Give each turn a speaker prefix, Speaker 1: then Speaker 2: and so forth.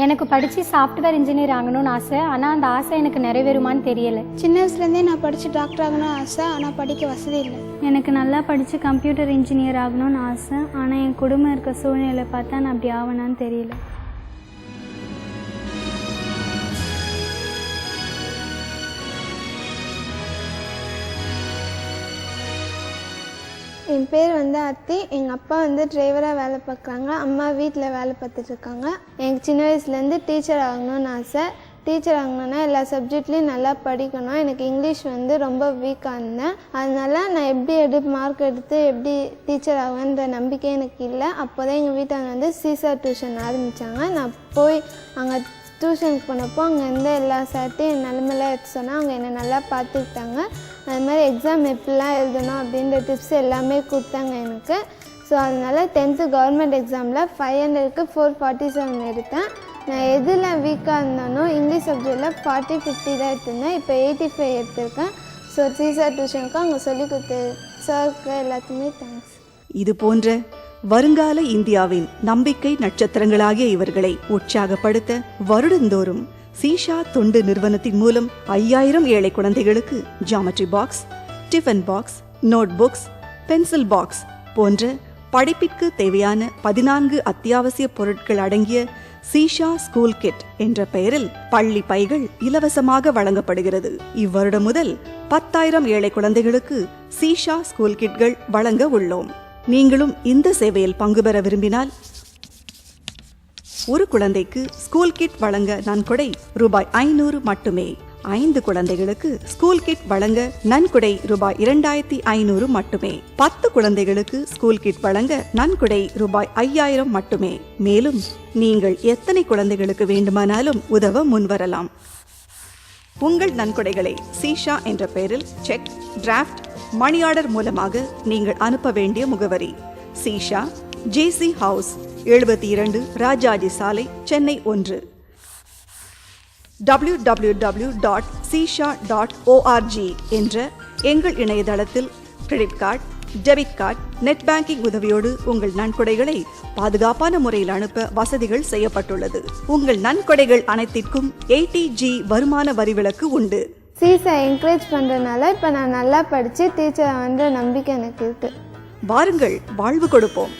Speaker 1: எனக்கு படித்து software engineer ஆகணும்னு ஆசை. ஆனால் அந்த ஆசை எனக்கு நிறைவேறுமான்னு தெரியலை.
Speaker 2: சின்ன வயசுலேருந்தே நான் படித்து டாக்டர் ஆகணும்னு ஆசை, ஆனால் படிக்க வசதி இல்லை.
Speaker 3: எனக்கு நல்லா படித்து கம்ப்யூட்டர் இன்ஜினியர் ஆகணும்னு ஆசை. ஆனால் என் குடும்பம் இருக்க சூழ்நிலை பார்த்தா நான் அப்படி ஆவேனான்னு தெரியல.
Speaker 2: என் பேர் அத்தி. எங்கள் அப்பா டிரைவராக வேலை பார்க்குறாங்க, அம்மா வீட்டில் வேலை பார்த்துட்ருக்காங்க. எனக்கு சின்ன வயசுலேருந்து டீச்சர் ஆகணும்னு ஆசை. டீச்சர் ஆகணுன்னா எல்லா சப்ஜெக்ட்லேயும் நல்லா படிக்கணும். எனக்கு இங்கிலீஷ் ரொம்ப வீக்காக இருந்தேன். அதனால நான் எப்படி மார்க் எடுத்து எப்படி டீச்சர் ஆகுவேன்ற நம்பிக்கை எனக்கு இல்லை. அப்போ தான் எங்கள் வீட்டாங்க சீசார் டியூஷன் ஆரம்பித்தாங்க. நான் போய் அங்கே டியூஷனுக்கு போனப்போ அங்கே இருந்த எல்லா சார்ட்டையும் என் நிலமெல்லாம் எடுத்து சொன்னால் அவங்க என்னை நல்லா பார்த்துக்கிட்டாங்க. அது மாதிரி எக்ஸாம் எப்படிலாம் எழுதணும் அப்படின்ற டிப்ஸ் எல்லாமே கொடுத்தாங்க எனக்கு. ஸோ அதனால் 10th கவர்மெண்ட் எக்ஸாமில் 500க்கு 447 எடுத்தேன். நான் எதில் வீக்காக இருந்தானோ இங்கிலீஷ் சப்ஜெக்டில் 40-50 தான் எடுத்திருந்தேன். இப்போ 85 எடுத்திருக்கேன். ஸோ சீசார் டியூஷனுக்கு அவங்க சொல்லி கொடுத்து சாருக்கு எல்லாத்துக்குமே தேங்க்ஸ்.
Speaker 4: இது போன்ற வருங்கால இந்தியாவின் நம்பிக்கை நட்சத்திரங்களாகிய இவர்களை உற்சாகப்படுத்த வருடந்தோறும் சீஷா தொண்டு நிறுவனத்தின் மூலம் 5000 ஏழை குழந்தைகளுக்கு geometry box, tiffin box, note books, pencil box போன்ற படிப்பிற்கு தேவையான 14 அத்தியாவசிய பொருட்கள் அடங்கிய சீஷா ஸ்கூல் கிட் என்ற பெயரில் பள்ளி பைகள் இலவசமாக வழங்கப்படுகிறது. இவ்வருடம் முதல் 10,000 ஏழை குழந்தைகளுக்கு சீஷா ஸ்கூல் கிட்கள் வழங்க உள்ளோம். நீங்களும் இந்த சேவையில் பங்கு பெற விரும்பினால் ஒரு குழந்தைக்கு ஸ்கூல் கிட் வழங்க நன்கொடை ரூபாய் 500 மட்டுமே. 5 குழந்தைகளுக்கு ஸ்கூல் கிட் வழங்க நன்கொடை ரூபாய் 2500 மட்டுமே. 10 குழந்தைகளுக்கு ஸ்கூல் கிட் வழங்க நன்கொடை ரூபாய் 5000 மட்டுமே. மேலும் நீங்கள் எத்தனை குழந்தைகளுக்கு வேண்டுமானாலும் உதவ முன்வரலாம். உங்கள் நன்கொடைகளை சீஷா என்ற பெயரில் செக், டிராஃப்ட், மணி ஆர்டர் மூலமாக நீங்கள் அனுப்ப வேண்டிய முகவரி சீஷா, JC ஹவுஸ், 72 ராஜாஜி சாலை, சென்னை 1. www.sisha.org என்ற எங்கள் இணையதளத்தில் credit card, debit card, net banking உதவியோடு உங்கள் நன்கொடைகளை பாதுகாப்பான முறையில் அனுப்ப வசதிகள் செய்யப்பட்டுள்ளது. உங்கள் நன்கொடைகள் அனைத்திற்கும் ATG வருமான வரி விலக்கு உண்டு.
Speaker 2: சீஸை என்கரேஜ் பண்ணுறதுனால இப்போ நான் நல்லா படித்து டீச்சர் நம்பிக்கை எனக்கு இருக்குது.
Speaker 4: வாருங்கள், வாழ்வு கொடுப்போம்.